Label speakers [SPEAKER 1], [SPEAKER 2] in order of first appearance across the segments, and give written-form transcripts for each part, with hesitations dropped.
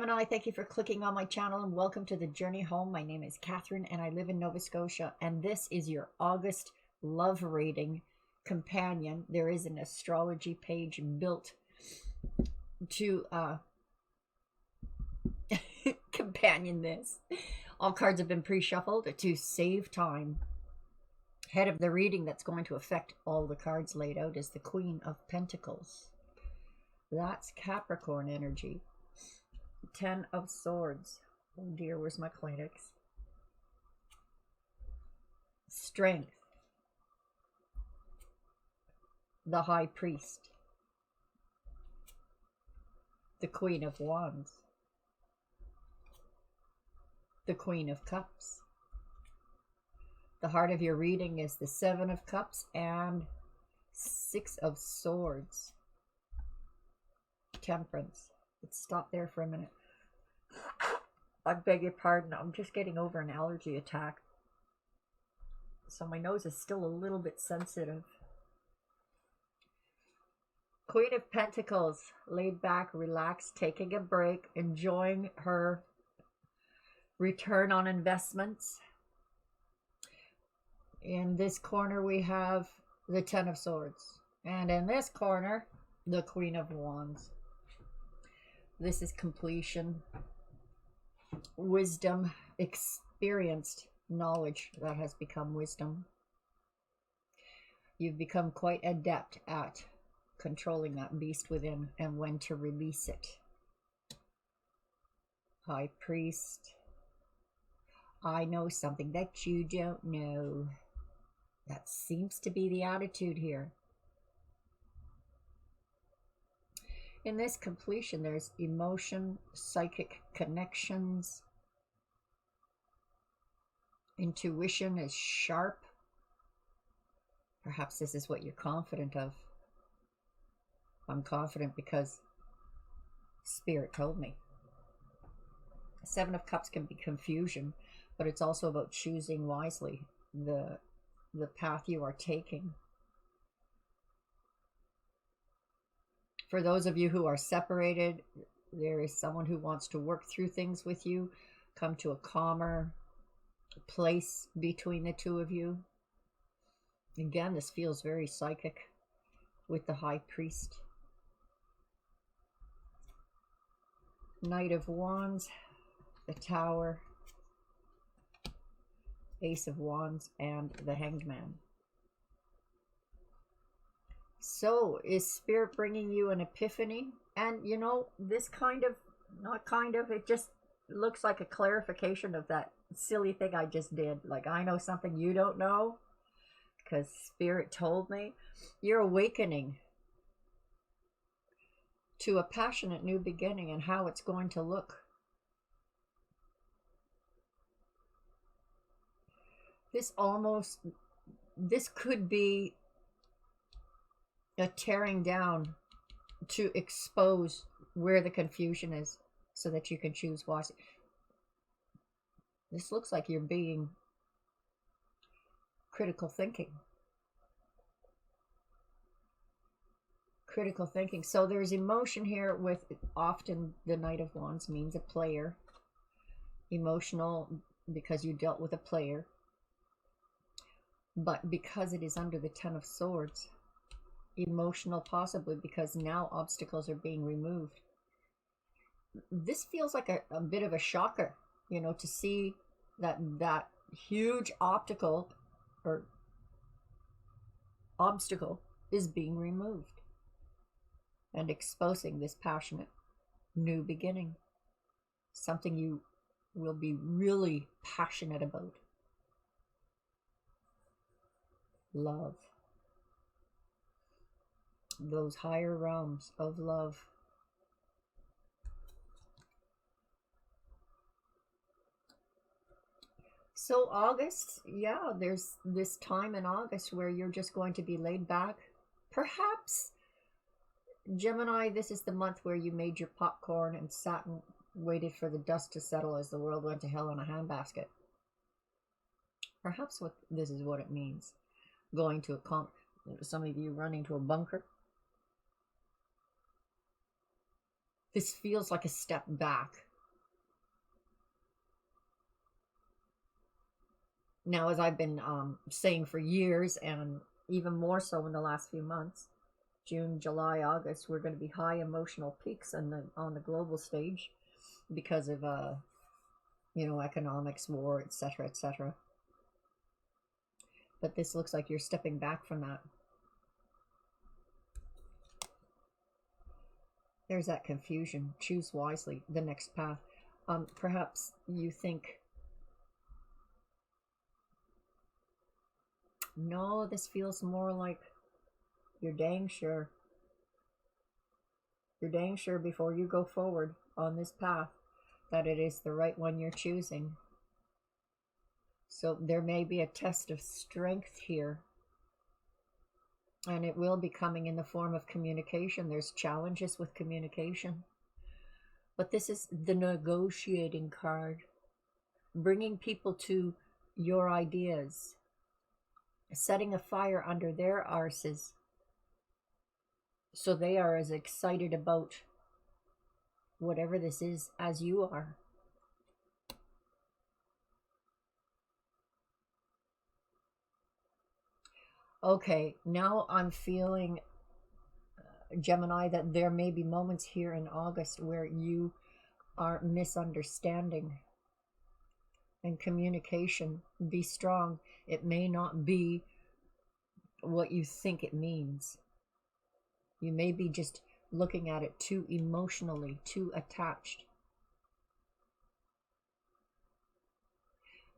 [SPEAKER 1] Gemini, thank you for clicking on my channel and welcome to the journey home. My name is Catherine and I live in Nova Scotia, and this is your August love reading companion. There is an astrology page built to companion this. All cards have been pre-shuffled to save time. Head of the reading that's going to affect all the cards laid out is the Queen of Pentacles. That's Capricorn energy. 10 of Swords. Oh dear, where's my Kleenex? Strength. The High Priest. The Queen of Wands. The Queen of Cups. The heart of your reading is the 7 of Cups and 6 of Swords. Temperance. Let's stop there for a minute. I beg your pardon. I'm just getting over an allergy attack, so my nose is still a little bit sensitive. Queen of Pentacles, laid back, relaxed, taking a break, enjoying her return on investments. In this corner we have the 10 of Swords, and in this corner the Queen of Wands. This is completion, wisdom, experienced knowledge that has become wisdom. You've become quite adept at controlling that beast within and when to release it. High Priest. I know something that you don't know. That seems to be the attitude here. In this completion, there's emotion, psychic connections. Intuition is sharp. Perhaps this is what you're confident of. I'm confident because Spirit told me. 7 of Cups can be confusion, but it's also about choosing wisely the path you are taking. For those of you who are separated, there is someone who wants to work through things with you, come to a calmer place between the two of you. Again, this feels very psychic with the High Priest. Knight of Wands, the Tower, Ace of Wands, and the Hanged Man. So, is Spirit bringing you an epiphany? And, you know, this kind of, not kind of, it just looks like a clarification of that silly thing I just did. Like, I know something you don't know because Spirit told me. You're awakening to a passionate new beginning and how it's going to look. This could be a tearing down to expose where the confusion is so that you can choose wisely. This looks like you're being critical thinking. Critical thinking. So there's emotion here with often the Knight of Wands means a player. Emotional because you dealt with a player. But because it is under the 10 of Swords, emotional possibly because now obstacles are being removed. This feels like a bit of a shocker, you know, to see that huge obstacle is being removed and exposing this passionate new beginning, something you will be really passionate about. Love. Those higher realms of love. So August, yeah, there's this time in August where you're just going to be laid back. Perhaps, Gemini, this is the month where you made your popcorn and sat and waited for the dust to settle as the world went to hell in a handbasket. Perhaps this is what it means. Going to some of you running to a bunker. This feels like a step back Now, as I've been saying for years, and even more so in the last few months, June, July, August, we're going to be high emotional peaks on the global stage because of economics, war, etc., etc. But this looks like you're stepping back from that. There's that confusion. Choose wisely the next path. Perhaps you think, no, this feels more like you're dang sure. You're dang sure before you go forward on this path that it is the right one you're choosing. So there may be a test of strength here. And it will be coming in the form of communication. There's challenges with communication. But this is the negotiating card. Bringing people to your ideas. Setting a fire under their arses. So they are as excited about whatever this is as you are. Okay, now I'm feeling, Gemini, that there may be moments here in August where you are misunderstanding. And communication, be strong. It may not be what you think it means. You may be just looking at it too emotionally, too attached.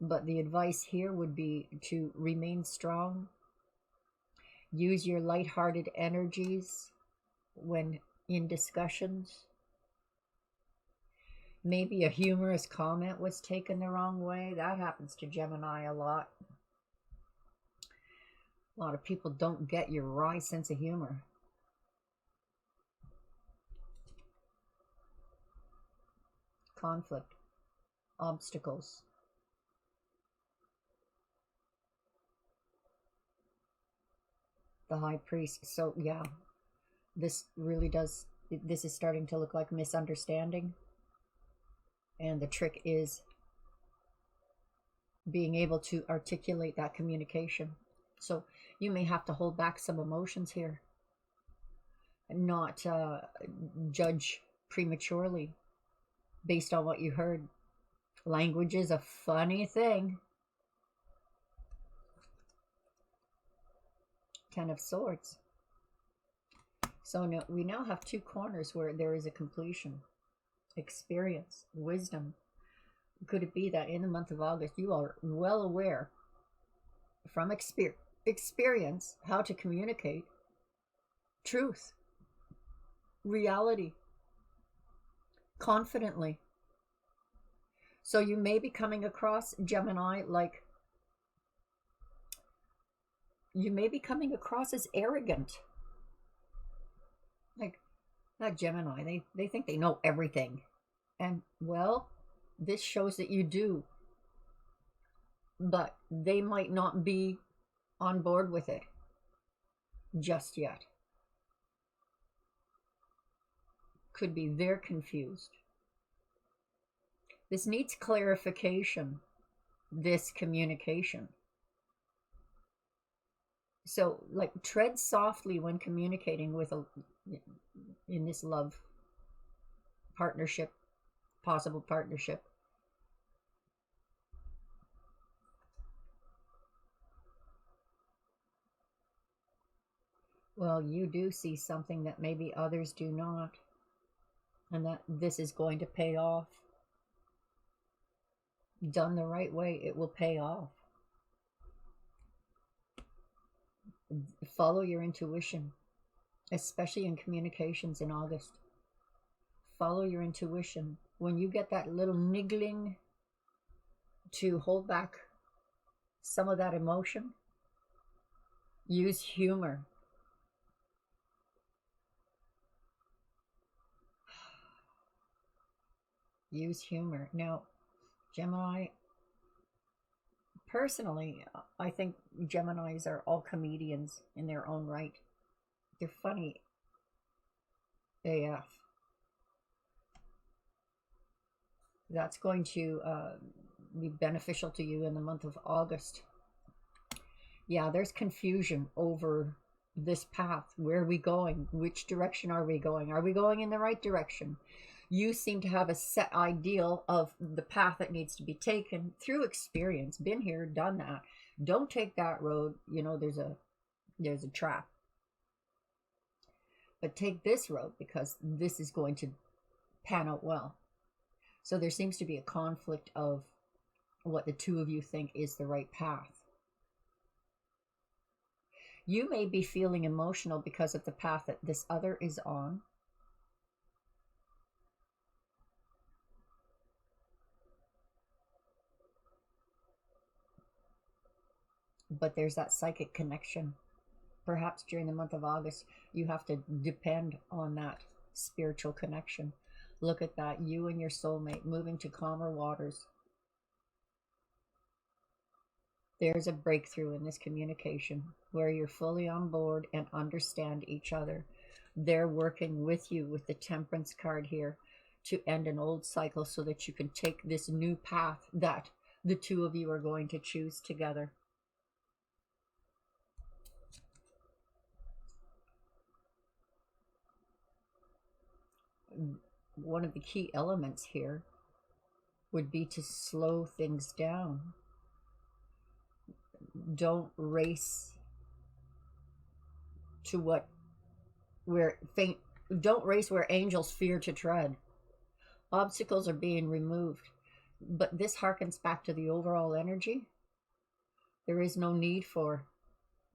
[SPEAKER 1] But the advice here would be to remain strong. Use your lighthearted energies when in discussions. Maybe a humorous comment was taken the wrong way. That happens to Gemini a lot. A lot of people don't get your wry sense of humor. Conflict, obstacles. The High Priest. So yeah, this is starting to look like misunderstanding. And the trick is being able to articulate that communication. So you may have to hold back some emotions here and not judge prematurely based on what you heard. Language is a funny thing. Ten of Swords. So now, we now have two corners where there is a completion. Experience, wisdom. Could it be that in the month of August you are well aware from experience how to communicate truth, reality, confidently? So you may be coming across, Gemini, like you may be coming across as arrogant. Like that Gemini, they think they know everything. And well, this shows that you do. But they might not be on board with it just yet. Could be they're confused. This needs clarification, this communication. So, like, tread softly when communicating with in this love partnership, possible partnership. Well, you do see something that maybe others do not, and that this is going to pay off. Done the right way, it will pay off. Follow your intuition, especially in communications in August. Follow your intuition. When you get that little niggling to hold back some of that emotion, use humor. Use humor. Now, Gemini, personally, I think Geminis are all comedians in their own right. They're funny AF. That's going to be beneficial to you in the month of August. Yeah, there's confusion over this path. Where are we going? Which direction are we going? Are we going in the right direction? You seem to have a set ideal of the path that needs to be taken through experience. Been here, done that. Don't take that road. You know, there's a trap. But take this road because this is going to pan out well. So there seems to be a conflict of what the two of you think is the right path. You may be feeling emotional because of the path that this other is on. But there's that psychic connection. Perhaps during the month of August, you have to depend on that spiritual connection. Look at that, you and your soulmate moving to calmer waters. There's a breakthrough in this communication where you're fully on board and understand each other. They're working with you with the Temperance card here to end an old cycle so that you can take this new path that the two of you are going to choose together. One of the key elements here would be to slow things down. Don't race to don't race where angels fear to tread. Obstacles are being removed, but this harkens back to the overall energy. There is no need for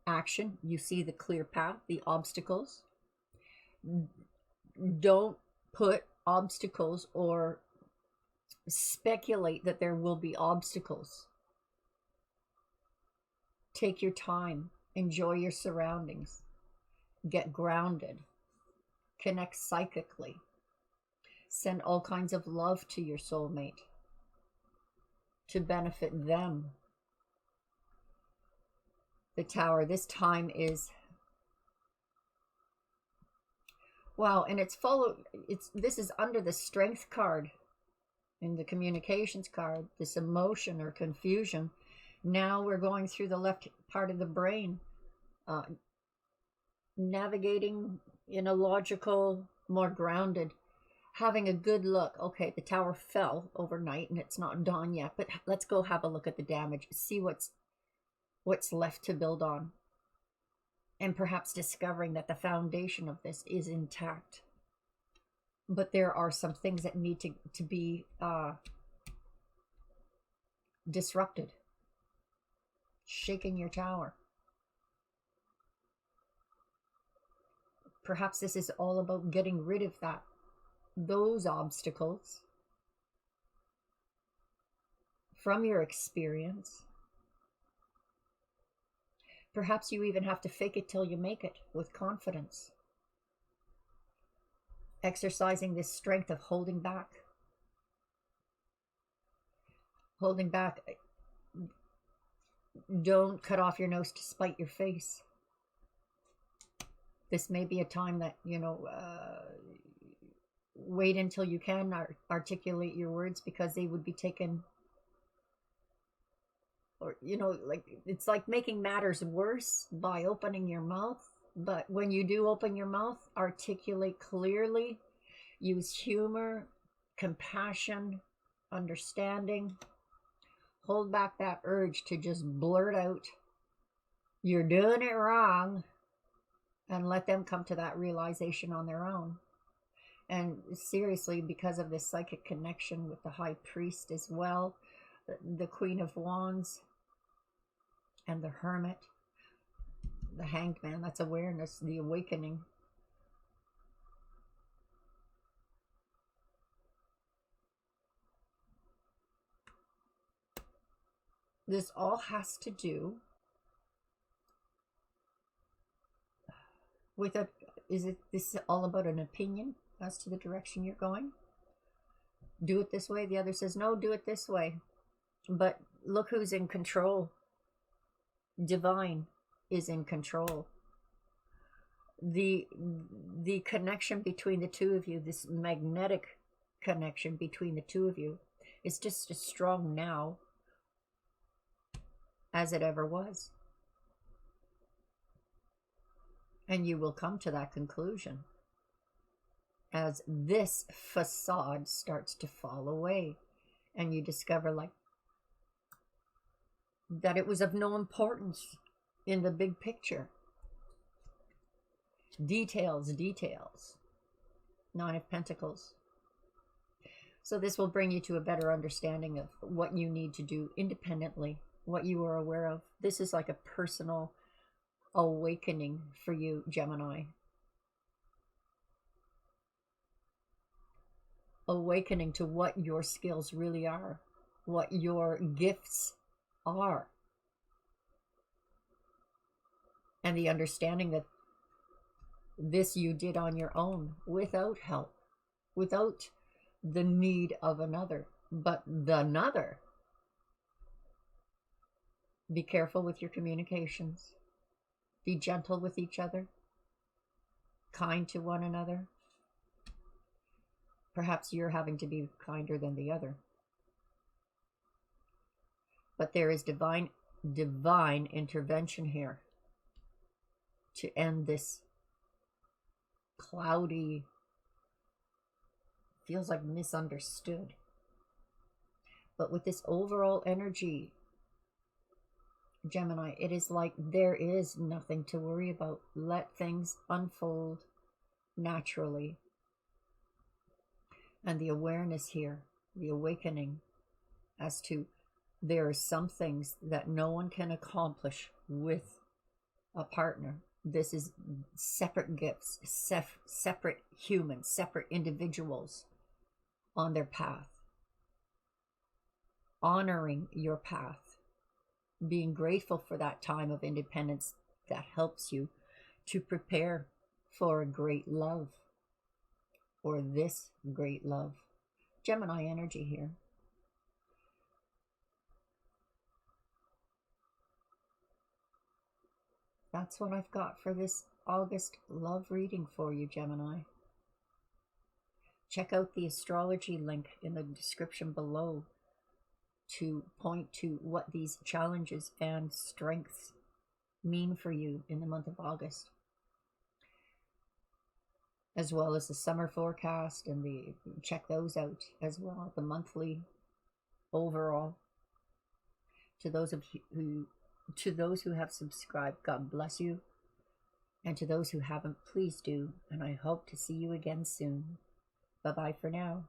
[SPEAKER 1] action. You see the clear path, the obstacles. Don't put obstacles or speculate that there will be obstacles. Take your time, enjoy your surroundings, get grounded, connect psychically, send all kinds of love to your soulmate to benefit them. The Tower, this time is, wow, and this is under the Strength card in the Communications card, this emotion or confusion. Now we're going through the left part of the brain, navigating in a logical, more grounded, having a good look. Okay, the tower fell overnight and it's not dawn yet, but let's go have a look at the damage, see what's left to build on, and perhaps discovering that the foundation of this is intact. But there are some things that need to be disrupted. Shaking your tower. Perhaps this is all about getting rid of those obstacles from your experience. Perhaps you even have to fake it till you make it with confidence. Exercising this strength of holding back. Holding back. Don't cut off your nose to spite your face. This may be a time that, wait until you can articulate your words, because they would be taken, or, it's like making matters worse by opening your mouth. But when you do open your mouth, articulate clearly, use humor, compassion, understanding. Hold back that urge to just blurt out, you're doing it wrong, and let them come to that realization on their own. And seriously, because of this psychic connection with the High Priest as well, the Queen of Wands, and the Hermit, the Hanged Man, that's awareness, the awakening. This all has to do with this is all about an opinion as to the direction you're going? Do it this way. The other says, no, do it this way. But look who's in control. Divine is in control. The connection between the two of you, this magnetic connection between the two of you, is just as strong now as it ever was. And you will come to that conclusion as this facade starts to fall away and you discover like that it was of no importance in the big picture. Details, details. Nine of Pentacles. So this will bring you to a better understanding of what you need to do independently, what you are aware of. This is like a personal awakening for you, Gemini. Awakening to what your skills really are, what your gifts are. And the understanding that this you did on your own, without help, without the need of another, but the another. Be careful with your communications. Be gentle with each other. Kind to one another. Perhaps you're having to be kinder than the other. But there is divine intervention here to end this cloudy, feels like misunderstood. But with this overall energy, Gemini, it is like there is nothing to worry about. Let things unfold naturally. And the awareness here, the awakening as to there are some things that no one can accomplish with a partner. This is separate gifts, separate humans, separate individuals on their path. Honoring your path. Being grateful for that time of independence that helps you to prepare for a great love, or this great love. Gemini energy here. That's what I've got for this August love reading for you, Gemini. Check out the astrology link in the description below to point to what these challenges and strengths mean for you in the month of August, as well as the summer forecast, and check those out as well, the monthly overall. To those who have subscribed, God bless you, and to those who haven't, please do, and I hope to see you again soon. Bye bye for now.